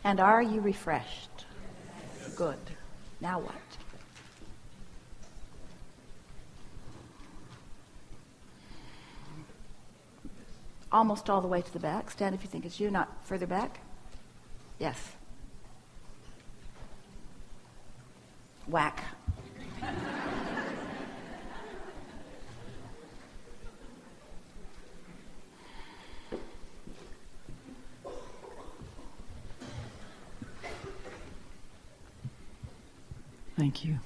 And are you refreshed? Good. Now what? Almost all the way to the back. Stand if you think it's you, not further back. Yes. Whack. Thank you.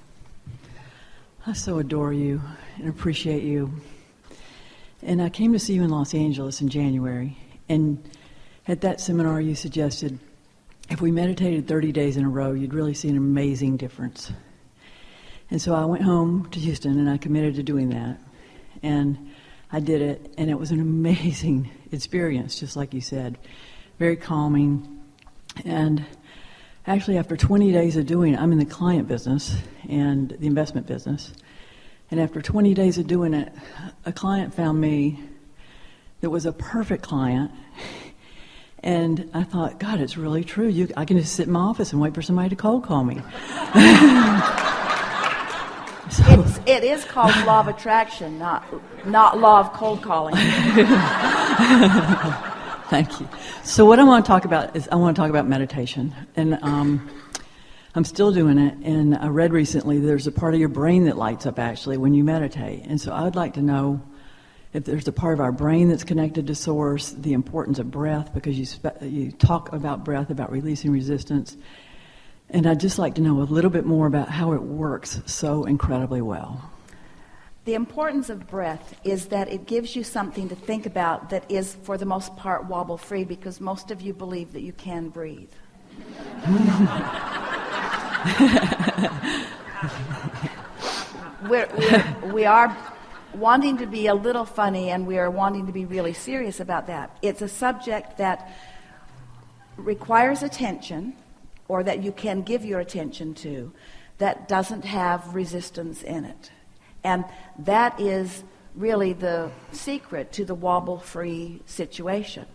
I so adore you and appreciate you. And I came to see you in Los Angeles in January, and at that seminar you suggested if we meditated 30 days in a row, you'd really see an amazing difference. And so I went home to Houston and I committed to doing that. And I did it, and it was an amazing experience, just like you said. Very calming. And actually, after 20 days of doing it, I'm in the client business and the investment business. And after 20 days of doing it, a client found me that was a perfect client. And I thought, God, it's really true. I can just sit in my office and wait for somebody to cold call me. It is called law of attraction, not law of cold calling. Thank you. So what I want to talk about is meditation. And I'm still doing it, and I read recently there's a part of your brain that lights up actually when you meditate. And so I would like to know if there's a part of our brain that's connected to source, the importance of breath, because you talk about breath, about releasing resistance. And I'd just like to know a little bit more about how it works so incredibly well. The importance of breath is that it gives you something to think about that is, for the most part, wobble-free, because most of you believe that you can breathe. We are wanting to be a little funny, and we are wanting to be really serious about that. It's a subject that requires attention, or that you can give your attention to, that doesn't have resistance in it. And that is really the secret to the wobble-free situation.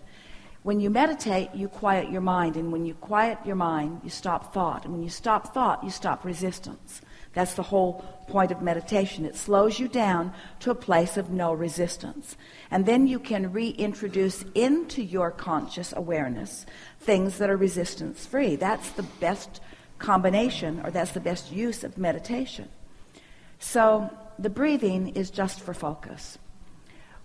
When you meditate, you quiet your mind, and when you quiet your mind, you stop thought. And when you stop thought, you stop resistance. That's the whole point of meditation. It slows you down to a place of no resistance. And then you can reintroduce into your conscious awareness things that are resistance-free. That's the best combination, or that's the best use of meditation. So the breathing is just for focus.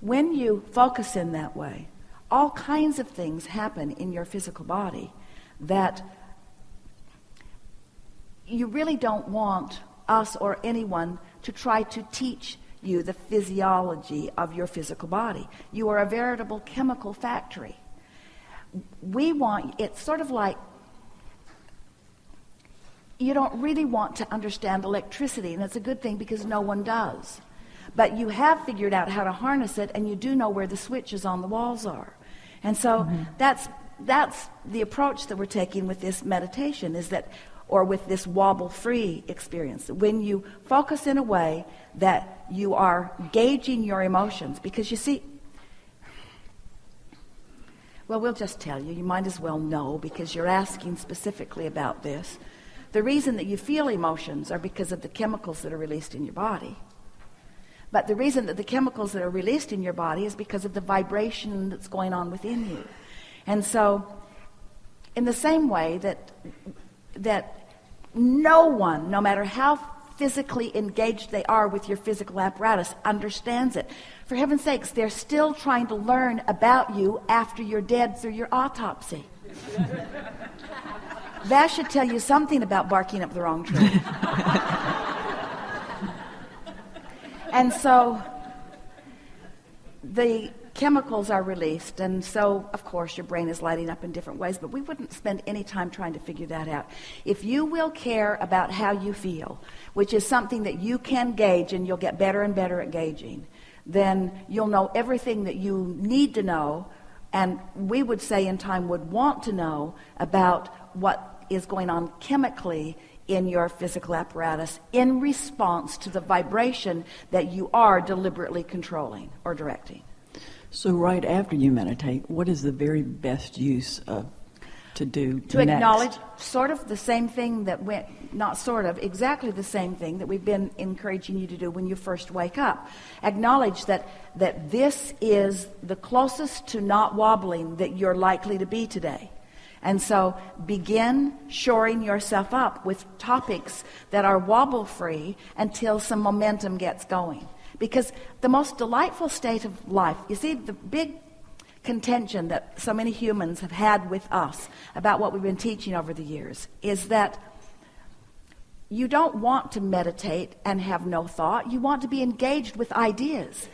When you focus in that way, all kinds of things happen in your physical body that you really don't want us or anyone to try to teach you the physiology of your physical body. You are a veritable chemical factory. It's sort of like you don't really want to understand electricity, and it's a good thing because no one does. But you have figured out how to harness it, and you do know where the switches on the walls are. And so that's the approach that we're taking with this meditation, or with this wobble-free experience. When you focus in a way that you are gauging your emotions, because you see, well, we'll just tell you. You might as well know, because you're asking specifically about this. The reason that you feel emotions are because of the chemicals that are released in your body. But the reason that the chemicals that are released in your body is because of the vibration that's going on within you. And so, in the same way that no one, no matter how physically engaged they are with your physical apparatus, understands it. For heaven's sakes, they're still trying to learn about you after you're dead through your autopsy. That should tell you something about barking up the wrong tree. And so the chemicals are released, and so, of course, your brain is lighting up in different ways, but we wouldn't spend any time trying to figure that out. If you will care about how you feel, which is something that you can gauge, and you'll get better and better at gauging, then you'll know everything that you need to know, and we would say in time would want to know about what is going on chemically in your physical apparatus in response to the vibration that you are deliberately controlling or directing. So right after you meditate, what is the very best use of to do To next? acknowledge sort of the same thing that went, not sort of, exactly the same thing that we've been encouraging you to do when you first wake up. Acknowledge that this is the closest to not wobbling that you're likely to be today. And so begin shoring yourself up with topics that are wobble-free until some momentum gets going. Because the most delightful state of life, you see, the big contention that so many humans have had with us about what we've been teaching over the years is that you don't want to meditate and have no thought. You want to be engaged with ideas.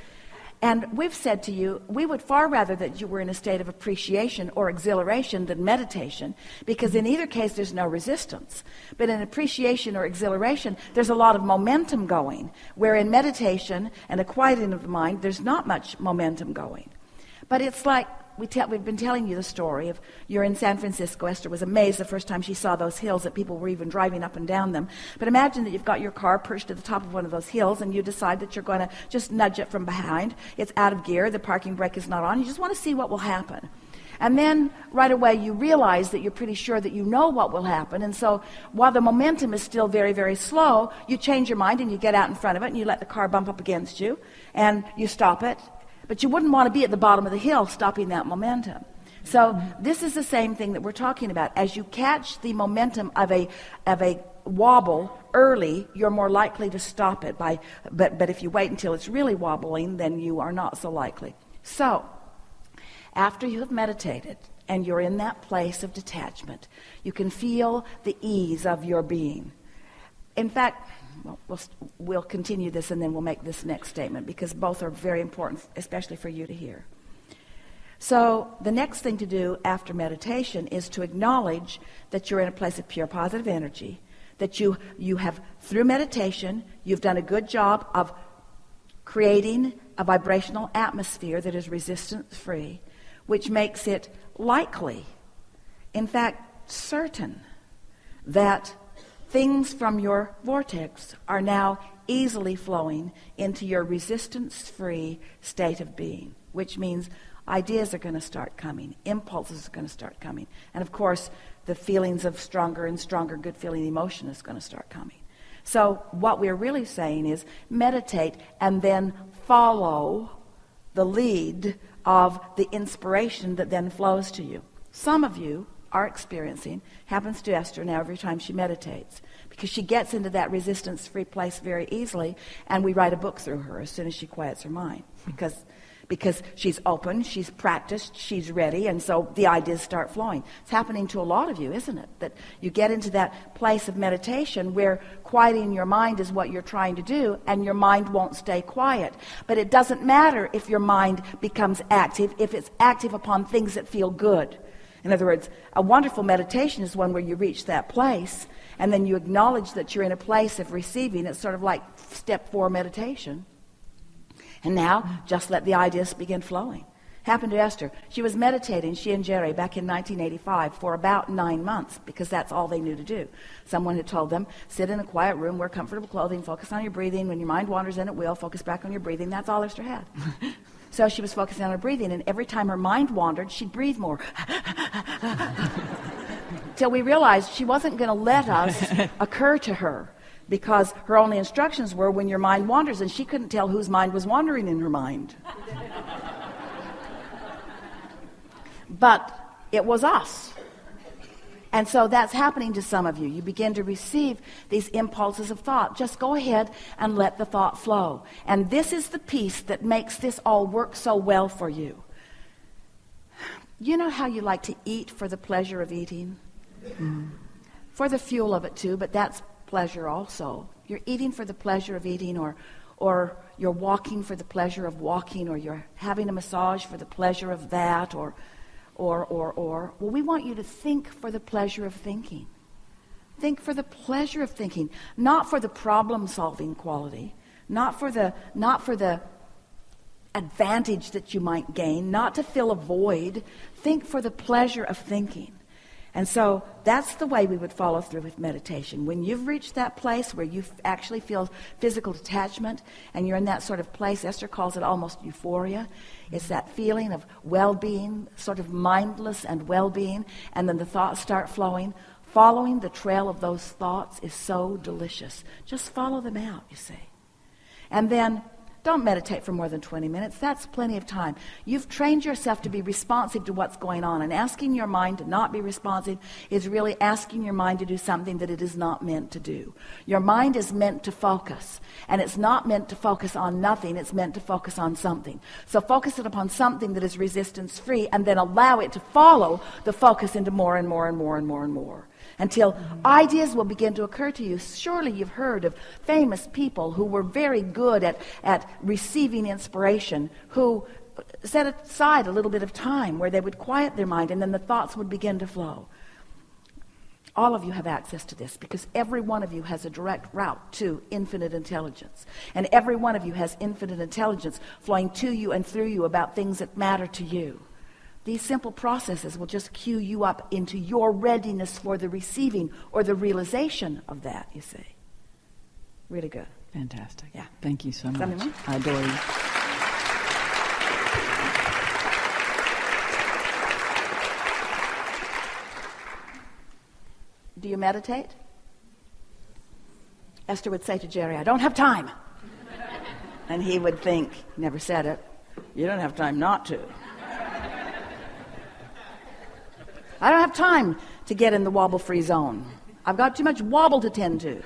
And we've said to you, we would far rather that you were in a state of appreciation or exhilaration than meditation, because in either case there's no resistance. But in appreciation or exhilaration, there's a lot of momentum going, where in meditation and a quieting of the mind, there's not much momentum going. But it's like we've been telling you the story of you're in San Francisco. Esther was amazed the first time she saw those hills, that people were even driving up and down them. But imagine that you've got your car perched at the top of one of those hills and you decide that you're going to just nudge it from behind. It's out of gear. The parking brake is not on. You just want to see what will happen. And then right away you realize that you're pretty sure that you know what will happen. And so while the momentum is still very, very slow, you change your mind and you get out in front of it and you let the car bump up against you and you stop it. But you wouldn't want to be at the bottom of the hill stopping that momentum. So this is the same thing that we're talking about. As you catch the momentum of a wobble early, you're more likely to stop it. But if you wait until it's really wobbling, then you are not so likely. So after you have meditated and you're in that place of detachment, you can feel the ease of your being. In fact, we'll continue this and then we'll make this next statement, because both are very important, especially for you to hear. So the next thing to do after meditation is to acknowledge that you're in a place of pure positive energy, that you have, through meditation, you've done a good job of creating a vibrational atmosphere that is resistance-free, which makes it likely, in fact, certain, that things from your vortex are now easily flowing into your resistance-free state of being, which means ideas are going to start coming, impulses are going to start coming, and of course the feelings of stronger and stronger good feeling emotion is going to start coming. So what we're really saying is meditate and then follow the lead of the inspiration that then flows to you. Some of you are experiencing, happens to Esther now every time she meditates, because she gets into that resistance-free place very easily, and we write a book through her as soon as she quiets her mind, because she's open, she's practiced, she's ready, and so the ideas start flowing. It's happening to a lot of you, isn't it? That you get into that place of meditation where quieting your mind is what you're trying to do, and your mind won't stay quiet. But it doesn't matter if your mind becomes active, if it's active upon things that feel good. In other words, a wonderful meditation is one where you reach that place and then you acknowledge that you're in a place of receiving. It's sort of like step 4 meditation. And now just let the ideas begin flowing. Happened to Esther. She was meditating, she and Jerry, back in 1985 for about 9 months, because that's all they knew to do. Someone had told them, sit in a quiet room, wear comfortable clothing, focus on your breathing. When your mind wanders, in it will. Focus back on your breathing. That's all Esther had. So she was focusing on her breathing, and every time her mind wandered, she'd breathe more. Till we realized she wasn't going to let us occur to her, because her only instructions were when your mind wanders, and she couldn't tell whose mind was wandering in her mind. But it was us. And so that's happening to some of you. You begin to receive these impulses of thought. Just go ahead and let the thought flow. And this is the piece that makes this all work so well for you. You know how you like to eat for the pleasure of eating? For the fuel of it too, but that's pleasure also. You're eating for the pleasure of eating, or you're walking for the pleasure of walking, or you're having a massage for the pleasure of that, or. Well, we want you to think for the pleasure of thinking. Think for the pleasure of thinking, not for the problem-solving quality, not for the advantage that you might gain, not to fill a void. Think for the pleasure of thinking. And so that's the way we would follow through with meditation. When you've reached that place where you actually feel physical detachment and you're in that sort of place, Esther calls it almost euphoria. It's that feeling of well-being, sort of mindless and well-being, and then the thoughts start flowing. Following the trail of those thoughts is so delicious. Just follow them out, you see. And then don't meditate for more than 20 minutes. That's plenty of time. You've trained yourself to be responsive to what's going on, and asking your mind to not be responsive is really asking your mind to do something that it is not meant to do. Your mind is meant to focus, and it's not meant to focus on nothing. It's meant to focus on something. So focus it upon something that is resistance-free, and then allow it to follow the focus into more and more and more and more and more, until ideas will begin to occur to you. Surely you've heard of famous people who were very good at receiving inspiration, who set aside a little bit of time where they would quiet their mind and then the thoughts would begin to flow. All of you have access to this because every one of you has a direct route to infinite intelligence. And every one of you has infinite intelligence flowing to you and through you about things that matter to you. These simple processes will just cue you up into your readiness for the receiving or the realization of that, you see. Really good. Fantastic. Yeah. Thank you so much. Something more? I adore you. Do you meditate? Esther would say to Jerry, I don't have time. And he would think, never said it, you don't have time not to. I don't have time to get in the wobble-free zone. I've got too much wobble to tend to.